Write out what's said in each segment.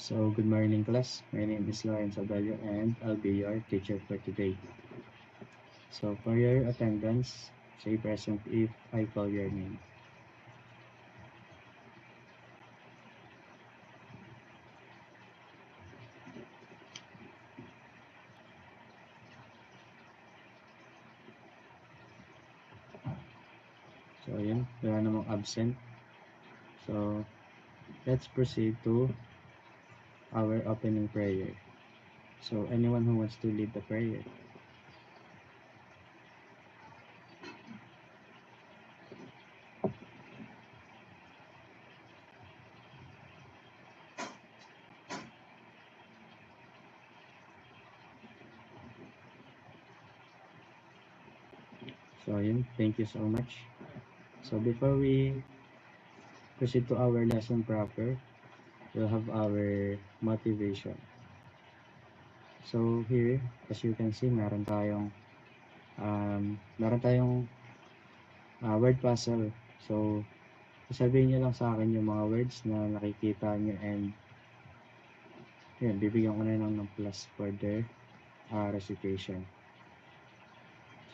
So, good morning class. My name is Lawrence Abello and I'll be your teacher for today. So, for your attendance, say present if I call your name. So, yun. Wala namang absent. So, let's proceed to our opening prayer. So, anyone who wants to lead the prayer? So, yun. Thank you so much. So, before we proceed to our lesson proper, we'll have our motivation. So, here, as you can see, meron tayong word puzzle. So, sasabihin nyo lang sa akin yung mga words na nakikita nyo and yun, bibigyan ko na lang ng plus for their recitation.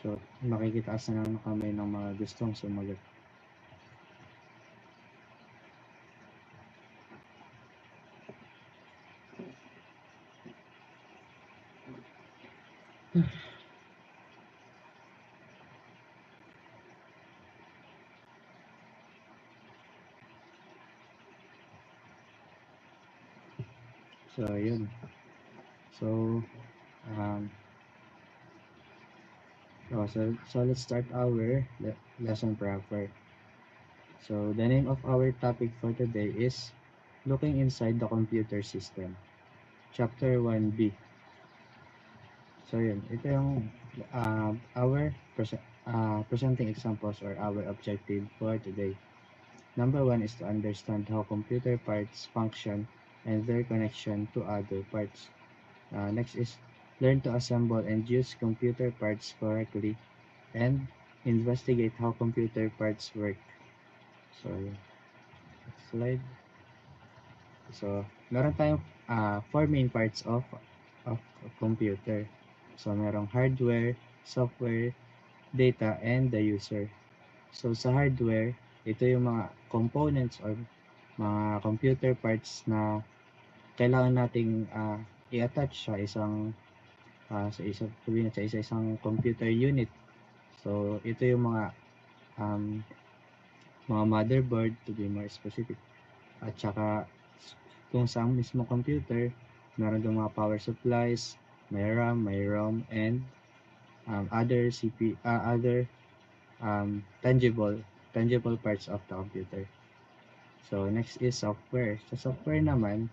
So, makikitaas na lang kami ng mga gustong sumagot. So, yun. So, let's start our lesson proper. So, the name of our topic for today is Looking Inside the Computer System. Chapter 1B. So, yun. Ito yung our presenting examples or our objective for today. Number 1 is to understand how computer parts function and their connection to other parts. Next is learn to assemble and use computer parts correctly and investigate how computer parts work. So, next slide. So, meron tayong 4 main parts of computer. So, merong hardware, software, data, and the user. So, sa hardware, ito yung mga components or mga computer parts na kailangan nating i-attach sa isang isang computer unit. So, ito yung mga motherboard to be more specific. At saka, kung sa mismo computer, meron yung mga power supplies, may RAM, may ROM, and other tangible parts of the computer. So, next is software. Sa software naman,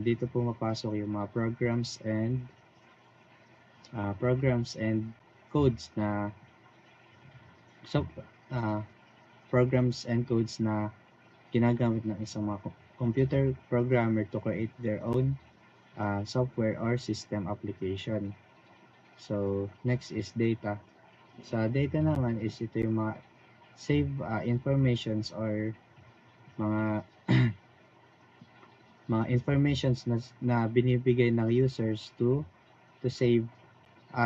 dito pumapasok yung mga programs and codes na programs and codes na ginagamit ng isang mga computer programmer to create their own software or system application. So, next is data. Sa data naman is ito yung mga save informations or mga mga informations na binibigay ng users to save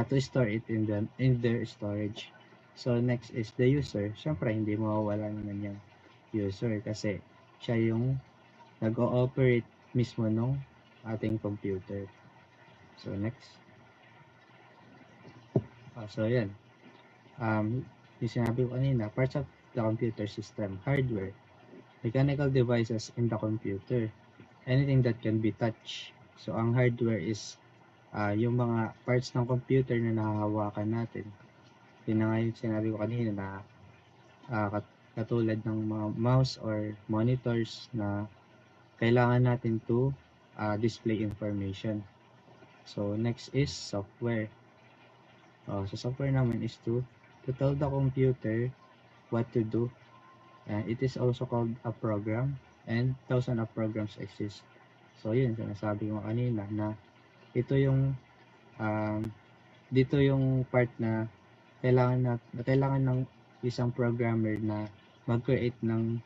to store it in their storage. So next is the user. Syempre hindi mawawala naman yung user kasi siya yung nag-ooperate mismo nung ating computer. So next. So yan. Yung sinabi ko kanina, parts of the computer system, hardware, mechanical devices in the computer, anything that can be touched. So ang hardware is yung mga parts ng computer na nahahawakan natin. Yun na nga yung sinabi ko kanina na katulad ng mga mouse or monitors na kailangan natin to display information. So next is software. So software naman is to tell the computer what to do. It is also called a program and thousands of programs exist. So yun, sinasabi ko kanina na ito yung dito yung part na kailangan ng isang programmer na mag-create ng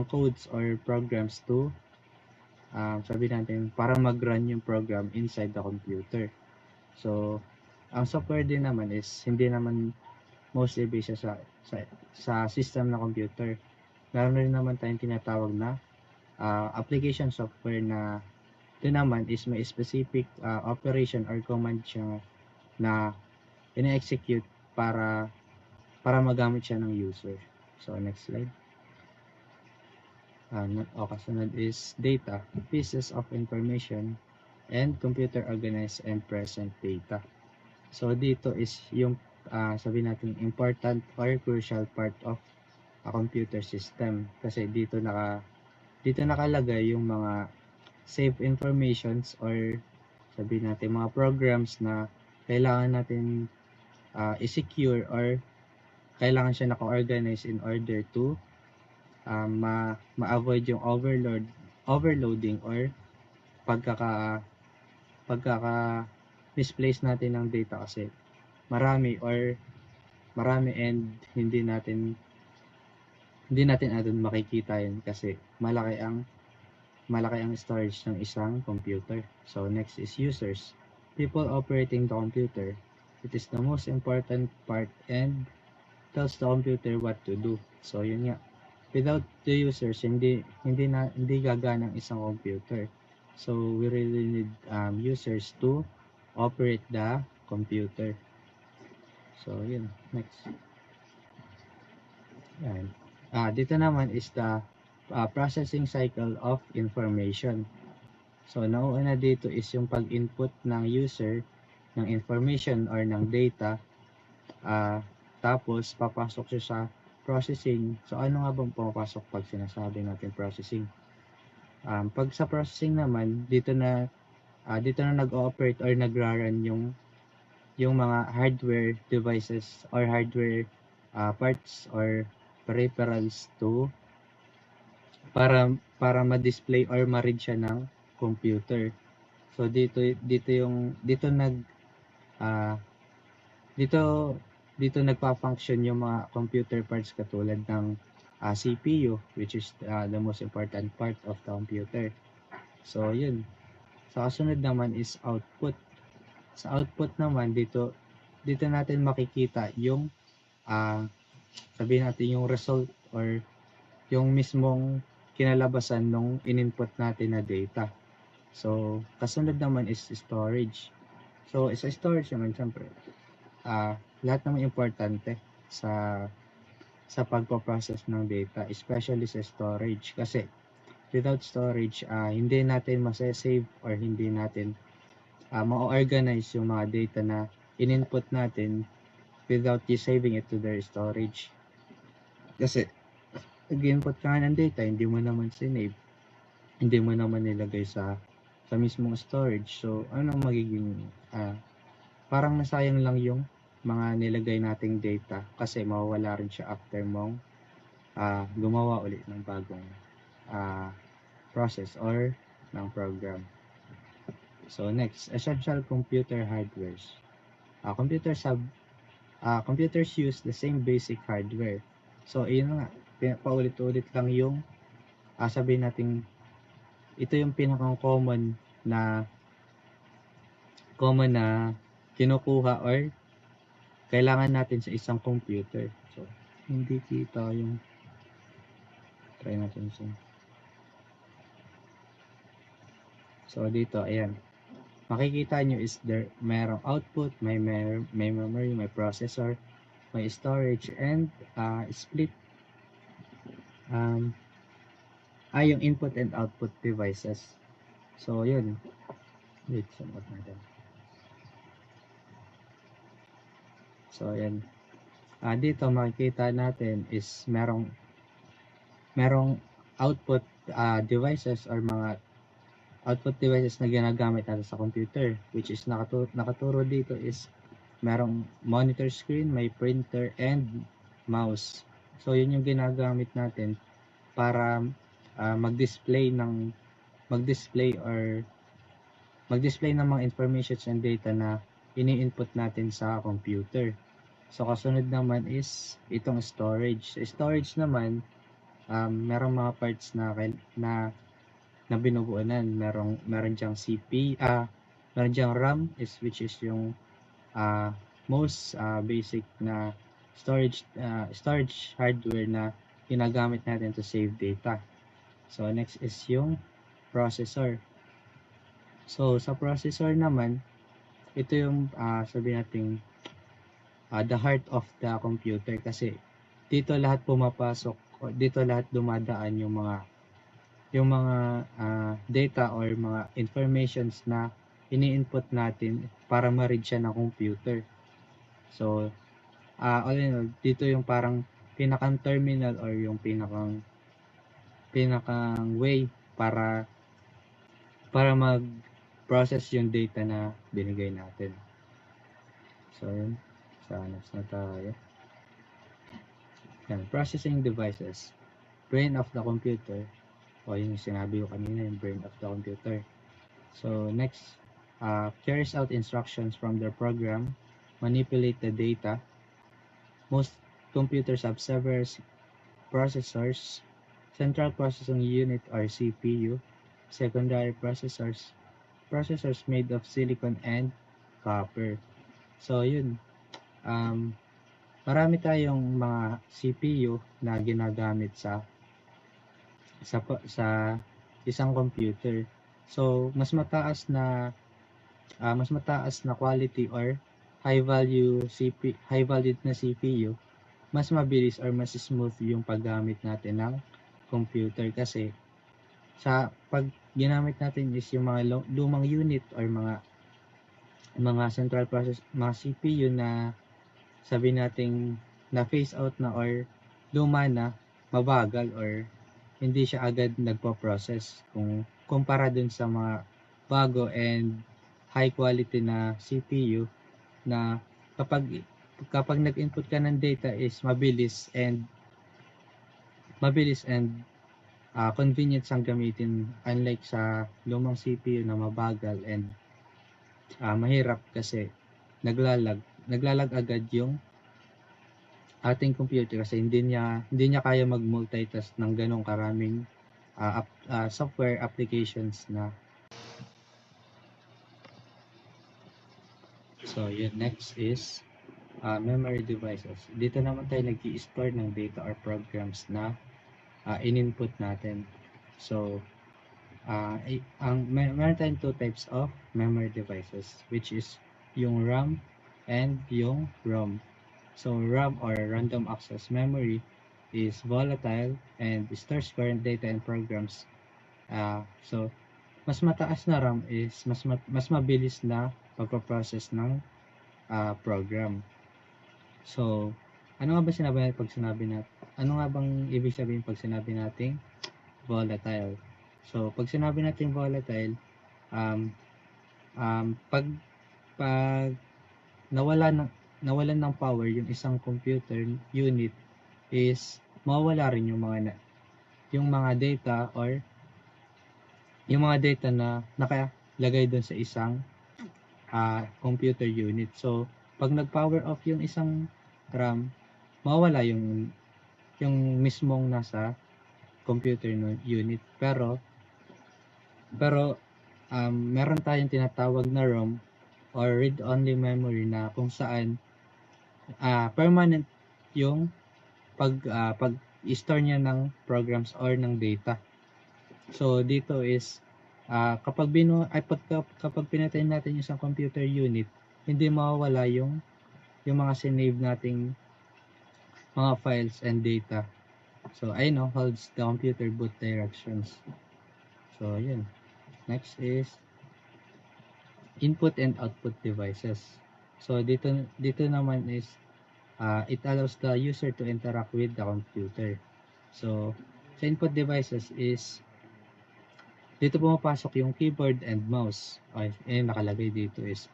codes or programs to sabi natin, para mag-run yung program inside the computer. So, ang software din naman is hindi naman mostly based sa system na computer. Meron rin naman tayong tinatawag na application software na ito naman is may specific operation or command siya na ina-execute para magamit siya ng user. So, next slide. Kasunod is data, pieces of information, and computer organized and present data. So, dito is yung sabi natin important or crucial part of a computer system kasi dito nakalagay yung mga save informations or sabi natin mga programs na kailangan natin i-secure or kailangan siya naka-organize in order to ma-avoid yung overloading or misplace natin ng data kasi marami and hindi natin agad makikita yun kasi malaki ang storage ng isang computer. So next is users. People operating the computer. It is the most important part and tells the computer what to do. So yun nga. Without the users, hindi gagana ang isang computer. So we really need users to operate the computer. So yun, next. Yan. Dito naman is the processing cycle of information. So nauuna dito is yung pag-input ng user ng information or ng data, tapos papasok siya sa processing. So ano nga bang pumapasok pag sinasabi natin processing? Pag sa processing naman, dito na nag-ooperate or nagra-run yung mga hardware devices or hardware parts or peripherals to para ma-display or ma-read siya ng computer. So dito nagfa-function yung mga computer parts katulad ng CPU, which is the most important part of the computer. So yun. Sa kasunod naman is output. Sa output naman dito natin makikita yung sabihin natin yung result or yung mismong kinalabasan nung in-input natin na data. So, kasunod naman is storage. So, sa storage naman, syempre, lahat naman importante sa pagpo-process ng data, especially sa storage. Kasi, without storage, hindi natin masasave or hindi natin ma-organize yung mga data na in-input natin without saving it to their storage. Kasi, nag-input ka ng data, hindi mo naman sinave, hindi mo naman nilagay sa mismong storage. So, ano magiging, parang nasayang lang yung mga nilagay nating data kasi mawawala rin siya after mong gumawa ulit ng bagong process or ng program. So, next, essential computer hardwares. Computers use the same basic hardware. So, yun nga, paulit-ulit lang yung sabihin natin ito yung pinaka-common na kinukuha or kailangan natin sa isang computer. So, hindi kita yung try natin siya. So, dito, ayan. Makikita nyo is there merong output, may memory, may processor, may storage, and split yung input and output devices. So, yun. Wait, samot natin. So, yan. Dito, makikita natin is merong output devices or mga output devices na ginagamit natin sa computer, which is nakaturo dito is merong monitor screen, may printer, and mouse. So, yun yung ginagamit natin para mag-display ng mga information and data na ini-input natin sa computer. So, kasunod naman is itong storage. Sa storage naman, merong mga parts na na binubuunan. Meron diyang meron diyang RAM which is yung most basic na storage hardware na ginagamit natin to save data. So next is yung processor. So sa processor naman, ito yung sabihin natin the heart of the computer, kasi dito lahat pumapasok, dito lahat dumadaan yung mga data or mga informations na ini-input natin para ma-read siya ng computer. So all in all, dito yung parang pinakang terminal or yung pinakang way para mag-process yung data na binigay natin. So yun, sa next na tayo. Yan, processing devices. Brain of the computer. O yung sinabi ko kanina, yung brain of the computer. So next, carries out instructions from their program, manipulate the data. Most computers have several processors, central processing unit or CPU, secondary processors made of silicon and copper. So yun, marami tayong mga CPU na ginagamit sa isang computer. So mas mataas na quality or high value na CPU, mas mabilis or mas smooth yung paggamit natin ng computer, kasi pag ginamit natin is yung mga lumang unit or mga central process, mga CPU na sabi nating na phase out na or luma na, mabagal or hindi siya agad nagpo-process kung kumpara dun sa mga bago and high quality na CPU na kapag nag-input ka ng data is mabilis and convenient siyang gamitin, unlike sa lumang CPU na mabagal and mahirap kasi naglalag agad yung ating computer kasi hindi niya kaya mag-multitask ng ganong karaming software applications na. So yun, next is memory devices. Dito naman tayo nag-i-store ng data or programs na in-input natin. So meron tayong two types of memory devices, which is yung RAM and yung ROM. So RAM or random access memory is volatile and stores current data and programs. So mas mataas na RAM is mas mabilis na pagpo-process ng program. So ano nga ba ano nga bang ibig sabihin pag sinabi nating volatile? So pag sinabi nating volatile, pag nawalan ng power yung isang computer unit is mawawala rin yung mga data or yung mga data na nakalagay doon sa isang computer unit. So pag nag-power off yung isang RAM, mawawala yung mismong nasa computer unit. Pero meron tayong tinatawag na ROM or read-only memory na kung saan permanent yung pag-store niya ng programs or ng data. So dito is kapag pinatay natin yung isang computer unit, hindi mawawala yung mga sinave nating mga files and data. So ayun, holds the computer boot directions. So yun. Next is input and output devices. So dito naman is it allows the user to interact with the computer. So sa input devices is dito pumapasok yung keyboard and mouse. Nakalagay dito is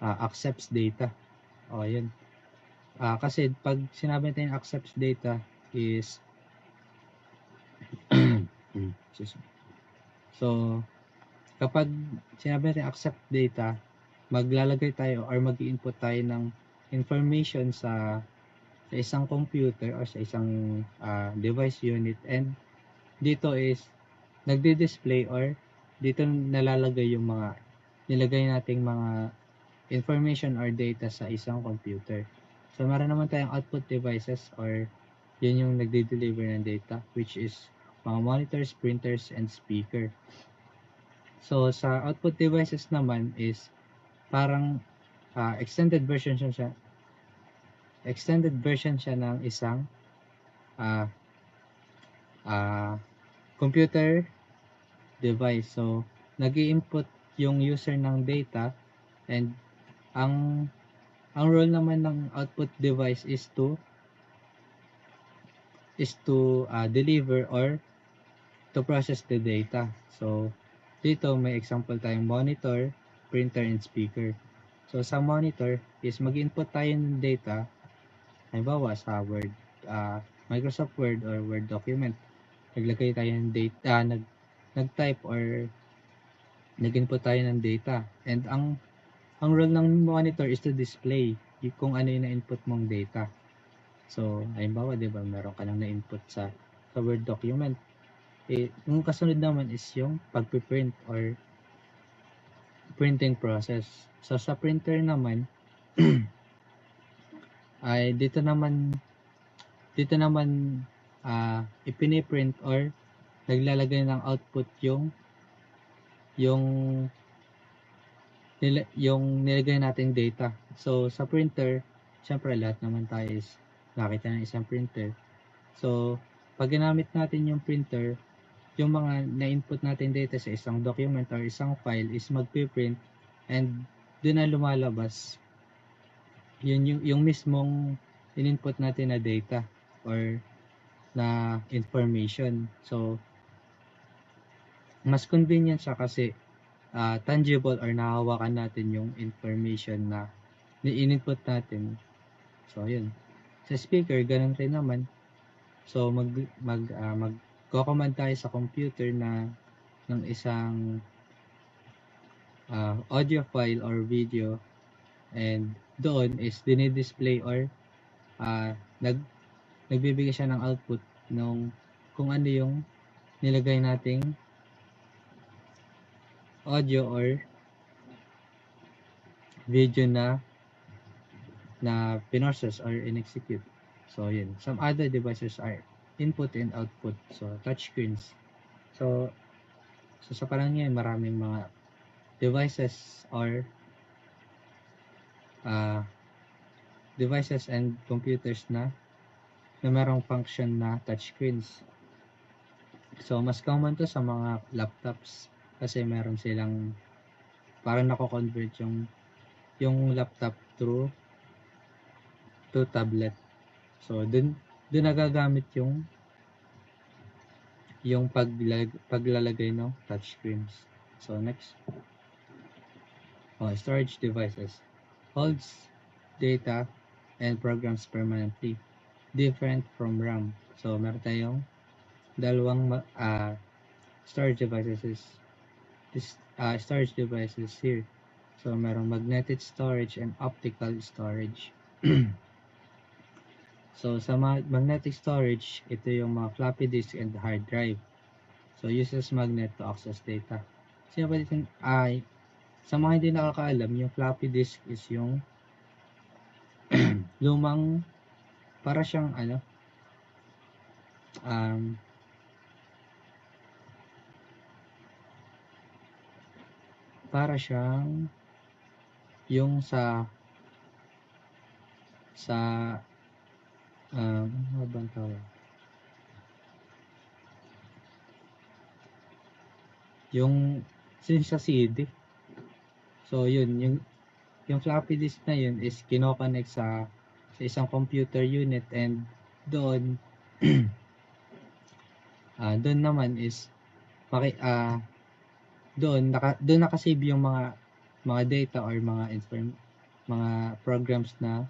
accepts data. Yun. Kasi pag sinabi natin accepts data is so kapag sinabi natin accept data, maglalagay tayo or mag-i-input tayo ng information sa isang computer or sa isang device unit, and dito is nagdi-display or dito nalalagay yung mga nilagay nating mga information or data sa isang computer. So, meron naman tayong output devices or yun yung nagde-deliver ng data, which is mga monitors, printers, and speaker. So, sa output devices naman is parang extended version siya ng isang uh, computer device. So, nag-i-input yung user ng data, and ang role naman ng output device is to deliver or to process the data. So, dito may example tayong monitor, printer, and speaker. So, sa monitor is mag-input tayo ng data, halimbawa sa Word, Microsoft Word or Word document. Naglagay tayo ng data, nag-type or nag-input tayo ng data. And ang role ng monitor is to display kung ano yung na-input mong data. So, halimbawa, di ba, meron ka nang na-input sa Word document. Yung kasunod naman is yung pag-print or printing process. So, sa printer naman, ay dito naman ipiniprint or naglalagay ng output yung nilagay nating data. So, sa printer, syempre lahat naman tayo is nakita ng isang printer. So, pag ginamit natin yung printer, yung mga na-input natin data sa isang document or isang file is magpiprint, and doon na lumalabas yung mismong in-input natin na data or na information. So, mas convenient siya kasi tangible or nahawakan natin yung information na ni-input natin. So, yun. Sa speaker, ganun rin naman. So, magko-command tayo sa computer na ng isang audio file or video, and doon is dinidisplay or nagbibigay siya ng output nung kung ano yung nilagay nating audio or video na pinrocess or in-execute. So, yun. Some other devices are input and output. So, touchscreens. So sa parang yan, maraming mga devices or devices and computers na merong function na touchscreens. So, mas common to sa mga laptops kasi meron silang parang nako-convert yung laptop to tablet. So, dun nagagamit yung paglalagay ng touchscreens. So, next. Storage devices. Holds data and programs permanently. Different from RAM. So, meron tayong dalawang storage devices here. So, merong magnetic storage and optical storage. So, sa magnetic storage, ito yung mga floppy disk and hard drive. So, uses magnet to access data. Sino ba dito? Sa mga hindi nakakaalam, yung floppy disk is yung lumang para siyang para siyang yung sa ano bang tawag? Yung sa CD. So, yun, yung floppy disk na yun is kino-connect sa isang computer unit, and doon doon naman is doon nakasave yung mga data or mga programs na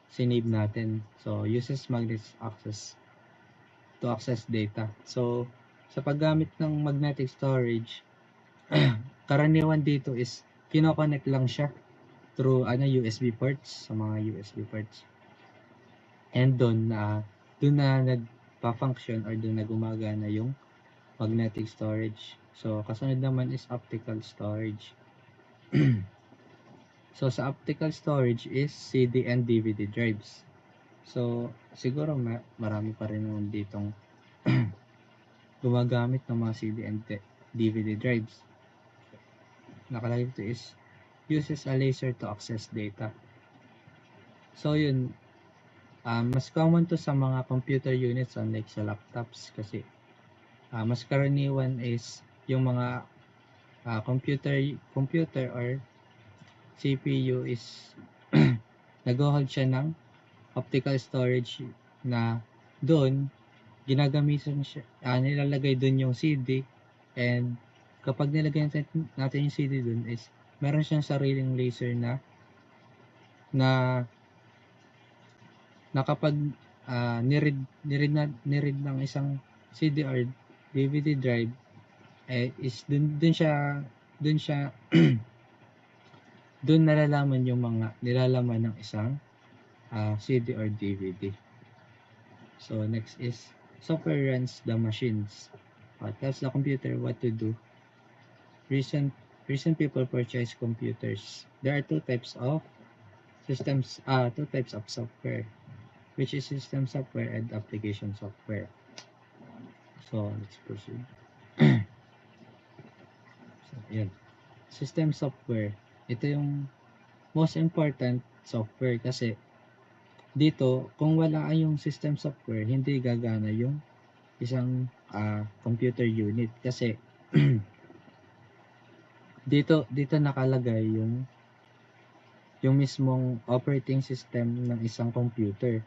sinave natin. So, uses magnetic access to access data. So, sa paggamit ng magnetic storage, karaniwan dito is kino-connect lang siya through USB ports, sa mga USB ports. And doon na nagpa-function or doon na gumagana yung magnetic storage. So, kasunod naman is optical storage. So, sa optical storage is CD and DVD drives. So, siguro marami pa rin naman ditong gumagamit ng mga CD and DVD drives. Nakalagay dito is uses a laser to access data. So, yun. Mas common to sa mga computer units unlike sa laptops kasi mas karaniwan is yung mga computer or CPU is nag-hold siya ng optical storage na doon ginagamitan siya, nilalagay doon yung CD, and kapag nilagay natin yung CD doon is meron siyang sariling laser na kapag niread ng isang CD or DVD drive is doon siya doon nalalaman yung mga nilalaman ng isang CD or DVD. So next is software runs the machines. Tells the computer what to do. Recent people purchase computers. There are two types of systems, two types of software, which is system software and application software. So let's proceed. So yan. System software. Ito yung most important software kasi dito, kung wala yung system software, hindi gagana yung isang computer unit kasi dito nakalagay yung mismong operating system ng isang computer.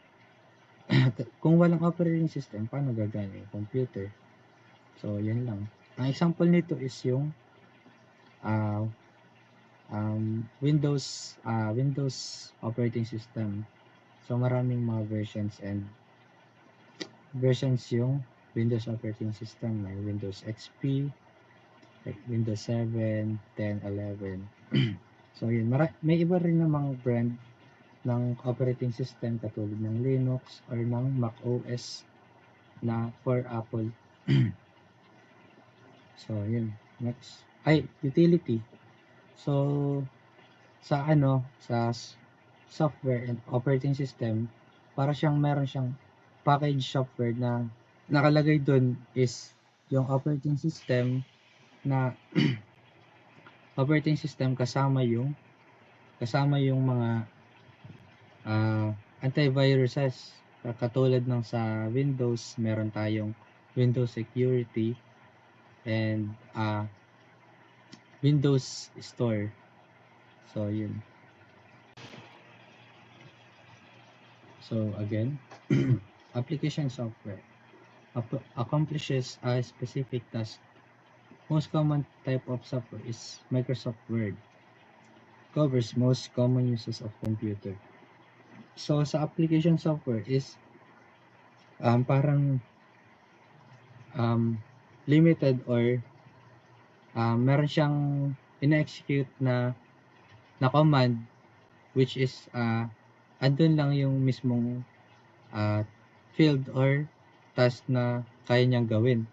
Kung walang operating system, paano gagana yung computer? So, yan lang. Ang example nito is yung Windows operating system. So, maraming mga versions yung Windows operating system. May Windows XP, like Windows 7, 10, 11. So, yun. May iba rin namang brand ng operating system katulad ng Linux or ng Mac OS na for Apple. So, yun. Next. Utility. So, sa software and operating system, meron siyang package software na nakalagay doon is yung operating system na operating system kasama yung mga antiviruses. Katulad ng sa Windows, meron tayong Windows Security and Windows Store. So, yun. So, again, application software accomplishes a specific task. Most common type of software is Microsoft Word. Covers most common uses of computer. So, sa application software is parang limited or meron siyang ina-execute na command which is andun lang yung mismong field or task na kaya niyang gawin.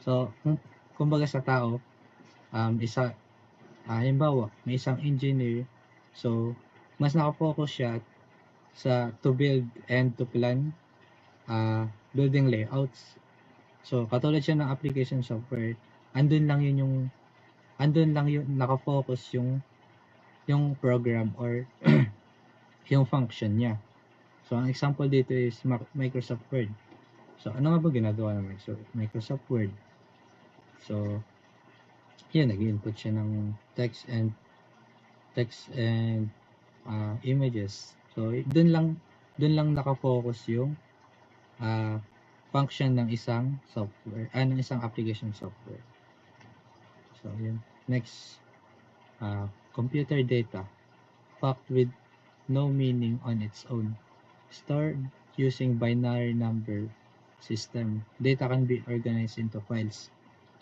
So, kumbaga sa tao, halimbawa, may isang engineer, so, mas nakafocus siya to build and to plan building layouts. So, katulad siya ng application software, andun lang yung nakafocus yung program or yung function niya. So, ang example dito is Microsoft Word. So, ano nga ba ginagawa ng Microsoft Word? So, yun, nag-input siya ng text and images. So, dun lang nakafocus yung function ng isang software, ng isang application software. So, yun. Next, computer data, packed with no meaning on its own, stored using binary number system. Data can be organized into files.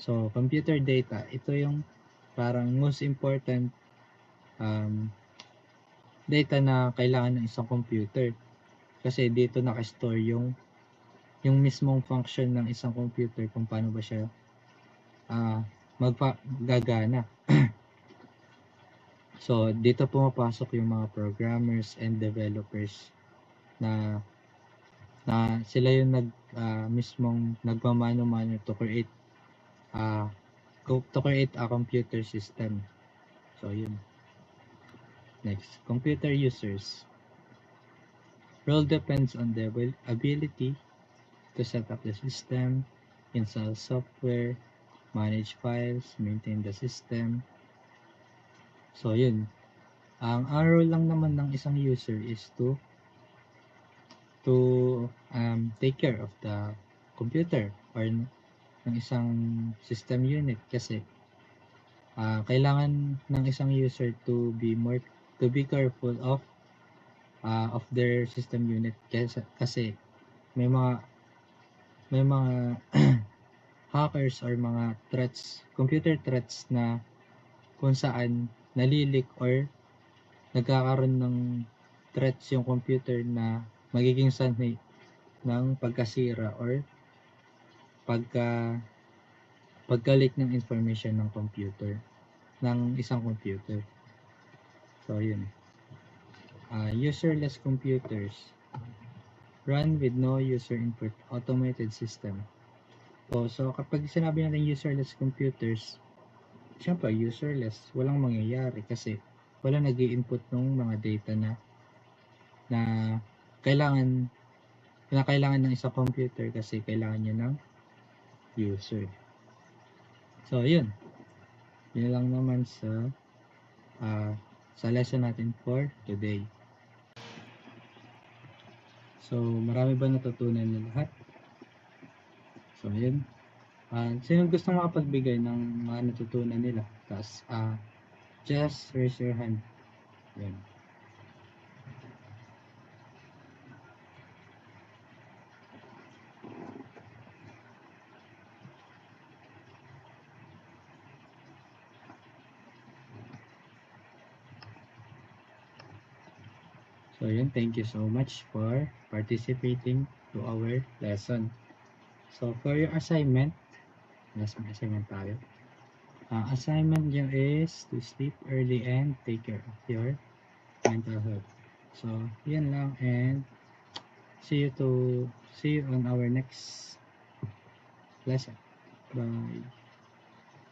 So, computer data, ito yung parang most important data na kailangan ng isang computer. Kasi dito nakastore yung mismong function ng isang computer kung paano ba siya gagana. So, dito pumapasok yung mga programmers and developers na sila yung mismong nagmamano-mano to create a computer system. So, yun. Next, computer users. Role depends on the ability to set up the system, install software, manage files, maintain the system. So, yun. Ang role lang naman ng isang user is to take care of the computer or ng isang system unit kasi kailangan ng isang user to be careful of their system unit kasi may mga hackers or mga computer threats na kung saan nalilik or nagkakaroon ng threats yung computer na magiging sanhi ng pagkasira or pagka-leak ng information ng isang computer. So yun. Userless computers run with no user input automated system. So kapag sinabi natin userless computers, syempre userless, walang mangyayari kasi wala nag-i-input ng mga data na kailangan ng isang computer kasi kailangan niya ng user. So yun lang naman sa lesson natin for today. So marami ba natutunan na lahat? So yun. Sino gusto makapagbigay ng mga natutunan nila? Tapos just raise your hand. Yan. So yun, thank you so much for participating to our lesson. So for your assignment, may assignment tayo. Assignment nyo is to sleep early and take care of your mental health. So yan lang, and see you on our next lesson. Bye.